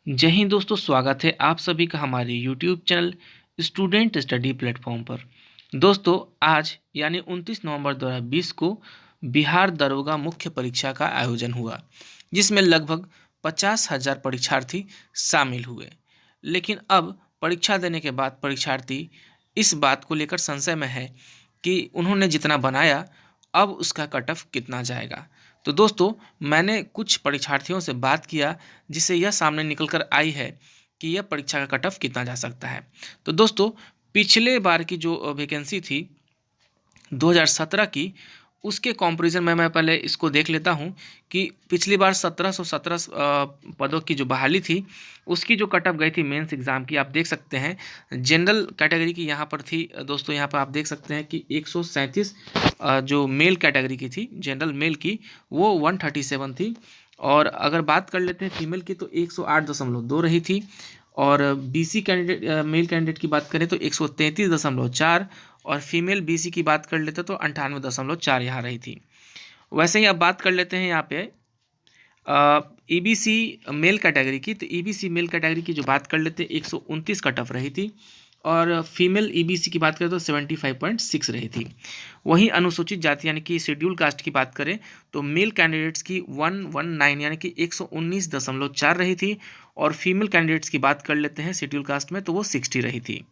जय हिंद दोस्तों, स्वागत है आप सभी का हमारे YouTube channel student study platform पर। दोस्तों, आज यानी 29 नवंबर 2020 को बिहार दरोगा मुख्य परीक्षा का आयोजन हुआ, जिसमें लगभग 50,000 परीक्षार्थी शामिल हुए। लेकिन अब परीक्षा देने के बाद परीक्षार्थी इस बात को लेकर संशय में है कि उन्होंने जितना बनाया अब उसका कट ऑफ कितना जाएगा। तो दोस्तों, मैंने कुछ परीक्षार्थियों से बात किया जिससे यह सामने निकल कर आई है कि यह परीक्षा का कट ऑफ कितना जा सकता है। तो दोस्तों, पिछले बार की जो वैकेंसी थी 2017 की, उसके कंपैरिजन में मैं पहले इसको देख लेता हूं कि पिछली बार 1717 पदों की जो बहाली थी उसकी जो कट ऑफ गई थी मेंस एग्ज़ाम की, आप देख सकते हैं। जनरल कैटेगरी की यहाँ पर थी दोस्तों, यहाँ पर आप देख सकते हैं कि 137 जो मेल कैटेगरी की थी, जनरल मेल की, वो 137 थी। और अगर बात कर लेते हैं फीमेल की तो 108.2 रही थी। और बीसी कैंडिडेट मेल कैंडिडेट की बात करें तो 133.4, और फीमेल बीसी की बात कर लेते तो 98.4 यहाँ रही थी। वैसे ही अब बात कर लेते हैं यहाँ पे ईबीसी मेल कैटेगरी की। तो ईबीसी मेल कैटेगरी की जो बात कर लेते हैं 129 कट ऑफ रही थी, और फीमेल ईबीसी की बात करें तो 75.6 रही थी। वहीं अनुसूचित जाति यानी कि शेड्यूल कास्ट की बात करें तो मेल कैंडिडेट्स की 119 यानी कि 119.4 रही थी, और फीमेल कैंडिडेट्स की बात कर लेते हैं शेड्यूल कास्ट में तो वो 60 रही थी।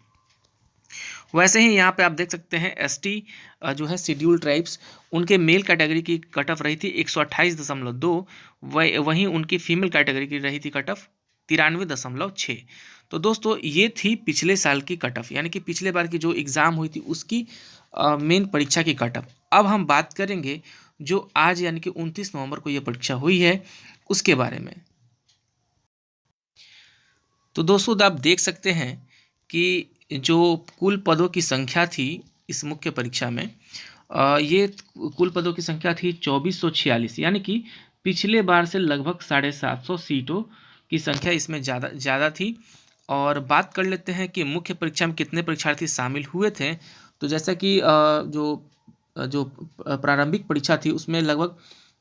वैसे ही यहाँ पे आप देख सकते हैं एसटी जो है शेड्यूल ट्राइब्स, उनके मेल कैटेगरी की कट ऑफ रही थी 128.2, वहीं उनकी फीमेल कैटेगरी की रही थी कट ऑफ 93.6। तो दोस्तों, ये थी पिछले साल की कट ऑफ, यानी कि पिछले बार की जो एग्ज़ाम हुई थी उसकी मेन परीक्षा की कट ऑफ। अब हम बात करेंगे जो आज यानी कि 29 नवंबर को ये परीक्षा हुई है उसके बारे में। तो दोस्तों, आप देख सकते हैं कि जो कुल पदों की संख्या थी इस मुख्य परीक्षा में, ये कुल पदों की संख्या थी 2446, यानी कि पिछले बार से लगभग 750 सीटों की संख्या इसमें ज़्यादा थी। और बात कर लेते हैं कि मुख्य परीक्षा में कितने परीक्षार्थी शामिल हुए थे। तो जैसा कि जो प्रारंभिक परीक्षा थी उसमें लगभग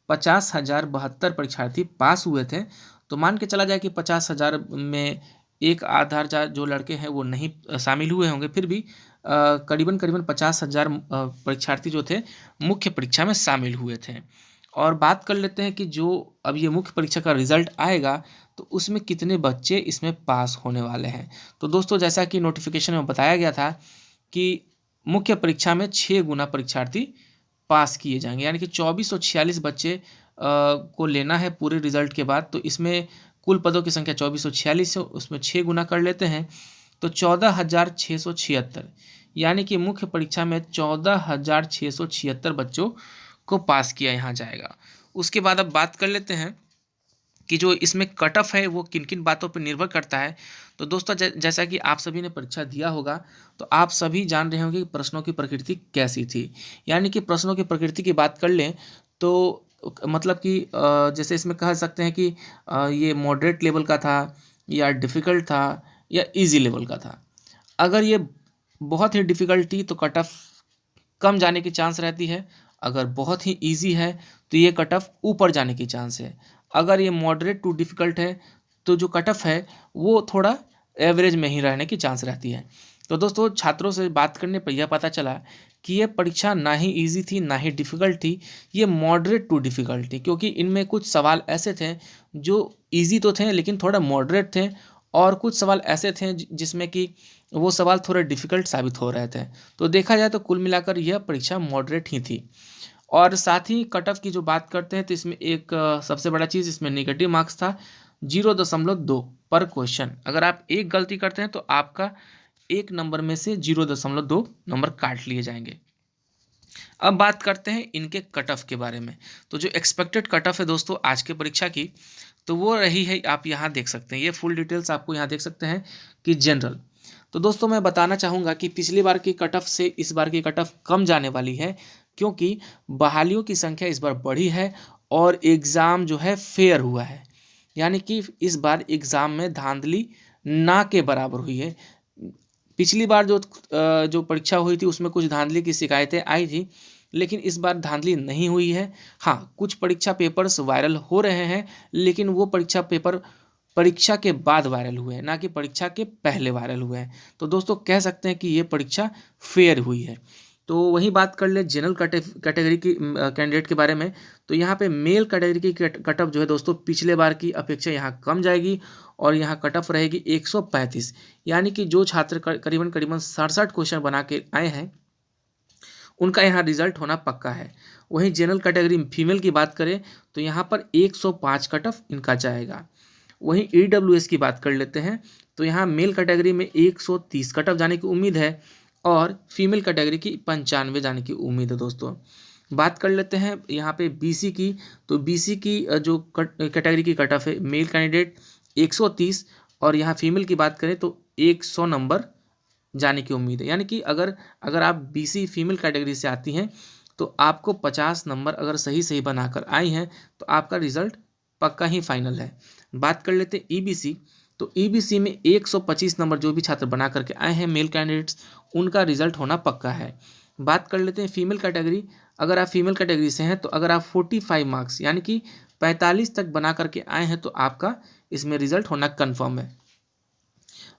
50,072 परीक्षार्थी पास हुए थे। तो मान के चला जाए कि 50,000 में एक आधा हजार जो लड़के हैं वो नहीं शामिल हुए होंगे, फिर भी करीबन करीबन 50,000 परीक्षार्थी जो थे मुख्य परीक्षा में शामिल हुए थे। और बात कर लेते हैं कि जो अब ये मुख्य परीक्षा का रिजल्ट आएगा तो उसमें कितने बच्चे इसमें पास होने वाले हैं। तो दोस्तों, जैसा कि नोटिफिकेशन में बताया गया था कि मुख्य परीक्षा में 6 गुना परीक्षार्थी पास किए जाएंगे, यानी कि 2446 बच्चे को लेना है पूरे रिजल्ट के बाद। तो इसमें कुल पदों की संख्या 2446 है, उसमें 6 गुना कर लेते हैं तो 14,676, यानी कि मुख्य परीक्षा में 14,676 बच्चों को पास किया यहाँ जाएगा। उसके बाद अब बात कर लेते हैं कि जो इसमें कट ऑफ है वो किन किन बातों पर निर्भर करता है। तो दोस्तों, जैसा कि आप सभी ने परीक्षा दिया होगा तो आप सभी जान रहे होंगे कि प्रश्नों की प्रकृति कैसी थी। यानी कि प्रश्नों की प्रकृति की बात कर लें तो मतलब कि जैसे इसमें कह सकते हैं कि ये मॉडरेट लेवल का था, या डिफ़िकल्ट था, या इजी लेवल का था। अगर ये बहुत ही डिफ़िकल्ट थी तो कट ऑफ कम जाने की चांस रहती है। अगर बहुत ही इजी है तो ये कट ऑफ ऊपर जाने की चांस है। अगर ये मॉडरेट टू डिफ़िकल्ट है तो जो कट ऑफ है वो थोड़ा एवरेज में ही रहने की चांस रहती है। तो दोस्तों, छात्रों से बात करने पर यह पता चला कि ये परीक्षा ना ही इजी थी ना ही डिफ़िकल्ट थी, ये मॉडरेट टू डिफ़िकल्ट थी, क्योंकि इनमें कुछ सवाल ऐसे थे जो इजी तो थे लेकिन थोड़ा मॉडरेट थे, और कुछ सवाल ऐसे थे जिसमें कि वो सवाल थोड़े डिफ़िकल्ट साबित हो रहे थे। तो देखा जाए तो कुल मिलाकर यह परीक्षा मॉडरेट ही थी। और साथ ही कट ऑफ की जो बात करते हैं तो इसमें एक सबसे बड़ा चीज़ इसमें नेगेटिव मार्क्स था 0.2 पर क्वेश्चन। अगर आप एक गलती करते हैं तो आपका एक नंबर में से 0.2 नंबर काट लिए जाएंगे। अब बात करते हैं इनके कट ऑफ के बारे में। तो जो एक्सपेक्टेड कट ऑफ है दोस्तों आज के परीक्षा की, तो वो रही है, आप यहाँ देख सकते हैं, ये फुल डिटेल्स आपको यहाँ देख सकते हैं कि जनरल। तो दोस्तों, मैं बताना चाहूँगा कि पिछली बार की कट ऑफ से इस बार की कट ऑफ कम जाने वाली है, क्योंकि बहालियों की संख्या इस बार बढ़ी है और एग्ज़ाम जो है फेयर हुआ है। यानी कि इस बार एग्ज़ाम में धांधली ना के बराबर हुई है। पिछली बार जो परीक्षा हुई थी उसमें कुछ धांधली की शिकायतें आई थी, लेकिन इस बार धांधली नहीं हुई है। हाँ, कुछ परीक्षा पेपर्स वायरल हो रहे हैं, लेकिन वो परीक्षा पेपर परीक्षा के बाद वायरल हुए हैं, ना कि परीक्षा के पहले वायरल हुए हैं। तो दोस्तों कह सकते हैं कि ये परीक्षा फेयर हुई है। तो वही बात कर ले जनरल कैटेगरी की कैंडिडेट के बारे में। तो यहाँ पे मेल कैटेगरी की कट ऑफ जो है दोस्तों पिछले बार की अपेक्षा यहाँ कम जाएगी और यहाँ कट ऑफ रहेगी 135, यानी कि जो छात्र करीबन करीबन 67 क्वेश्चन बना के आए हैं उनका यहाँ रिजल्ट होना पक्का है। वहीं जनरल कैटेगरी फीमेल की बात करें तो यहाँ पर 105 कट ऑफ इनका जाएगा। वहीं EWS की बात कर लेते हैं तो यहाँ मेल कैटेगरी में 130 कट ऑफ जाने की उम्मीद है और फीमेल कैटेगरी की 95 जाने की उम्मीद है दोस्तों। बात कर लेते हैं यहाँ पे BC की। तो BC की जो कैटेगरी की कट ऑफ है मेल कैंडिडेट 130 और यहाँ फीमेल की बात करें तो 100 नंबर जाने की उम्मीद है। यानी कि अगर आप BC फीमेल कैटेगरी से आती हैं तो आपको 50 नंबर अगर सही सही बनाकर आई हैं तो आपका रिजल्ट पक्का ही फाइनल है। बात कर लेते हैं EBC। तो EBC में 125 नंबर जो भी छात्र बना करके आए हैं मेल कैंडिडेट्स उनका रिजल्ट होना पक्का है। बात कर लेते हैं फीमेल कैटेगरी। अगर आप फीमेल कैटेगरी से हैं तो अगर आप 45 मार्क्स यानी कि 45 तक बना करके आए हैं तो आपका इसमें रिजल्ट होना कन्फर्म है।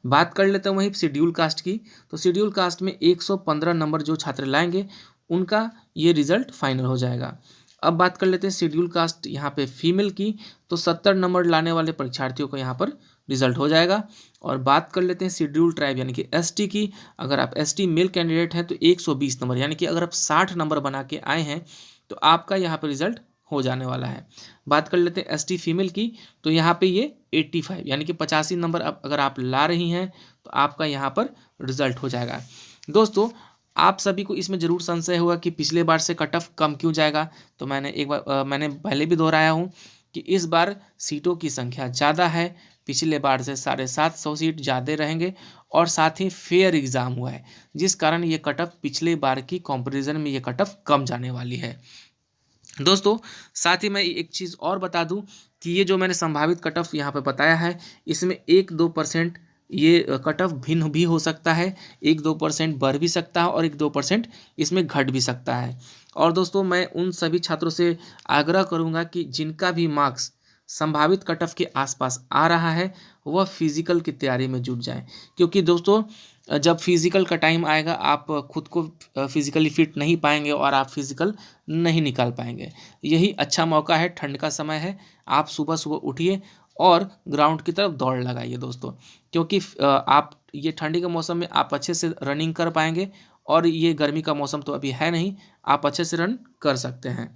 बात कर लेते हैं वहीं शेड्यूल कास्ट की। तो शेड्यूल कास्ट में 115 नंबर जो छात्र लाएंगे उनका ये रिजल्ट फाइनल हो जाएगा। अब बात कर लेते हैं शेड्यूल कास्ट यहाँ पे फीमेल की। तो 70 नंबर लाने वाले परीक्षार्थियों को यहाँ पर रिजल्ट हो जाएगा। और बात कर लेते हैं शेड्यूल ट्राइब यानी कि ST की। अगर आप ST मेल कैंडिडेट हैं तो 120 नंबर यानी कि अगर आप 60 नंबर बना के आए हैं तो आपका यहाँ पर रिजल्ट हो जाने वाला है। बात कर लेते हैं ST फीमेल की। तो यहाँ पे ये 85 यानी कि 85 नंबर अगर आप ला रही हैं तो आपका यहाँ पर रिजल्ट हो जाएगा। दोस्तों आप सभी को इसमें ज़रूर संशय होगा कि पिछले बार से कट ऑफ कम क्यों जाएगा। तो मैंने पहले भी दोहराया हूँ कि इस बार सीटों की संख्या ज़्यादा है, पिछले बार से 750 सीट ज़्यादा रहेंगे और साथ ही फेयर एग्ज़ाम हुआ है जिस कारण ये कट ऑफ पिछले बार की कंपैरिजन में ये कट ऑफ कम जाने वाली है। दोस्तों साथ ही मैं एक चीज़ और बता दूं कि ये जो मैंने संभावित कट ऑफ यहाँ पे बताया है इसमें 1-2% ये कट ऑफ भिन्न भी हो सकता है, 1-2% बढ़ भी सकता है और 1-2% इसमें घट भी सकता है। और दोस्तों मैं उन सभी छात्रों से आग्रह करूँगा कि जिनका भी मार्क्स संभावित कट ऑफ के आसपास आ रहा है वह फिजिकल की तैयारी में जुट जाए, क्योंकि दोस्तों जब फिजिकल का टाइम आएगा आप खुद को फिजिकली फिट नहीं पाएंगे और आप फिजिकल नहीं निकाल पाएंगे। यही अच्छा मौका है, ठंड का समय है, आप सुबह सुबह उठिए और ग्राउंड की तरफ दौड़ लगाइए दोस्तों, क्योंकि आप ये ठंडी के मौसम में आप अच्छे से रनिंग कर पाएंगे और ये गर्मी का मौसम तो अभी है नहीं, आप अच्छे से रन कर सकते हैं।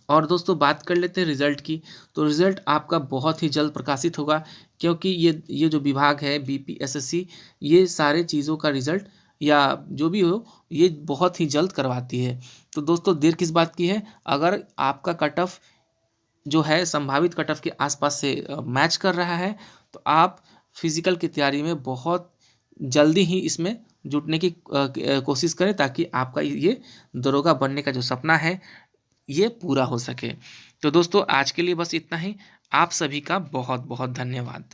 और दोस्तों बात कर लेते हैं रिज़ल्ट की। तो रिज़ल्ट आपका बहुत ही जल्द प्रकाशित होगा, क्योंकि ये जो विभाग है BPSSC ये सारे चीज़ों का रिज़ल्ट या जो भी हो ये बहुत ही जल्द करवाती है। तो दोस्तों देर किस बात की है, अगर आपका कट ऑफ जो है संभावित कट ऑफ के आसपास से मैच कर रहा है तो आप फिजिकल की तैयारी में बहुत जल्दी ही इसमें जुटने की कोशिश करें ताकि आपका ये दरोगा बनने का जो सपना है ये पूरा हो सके। तो दोस्तों आज के लिए बस इतना ही। आप सभी का बहुत बहुत धन्यवाद।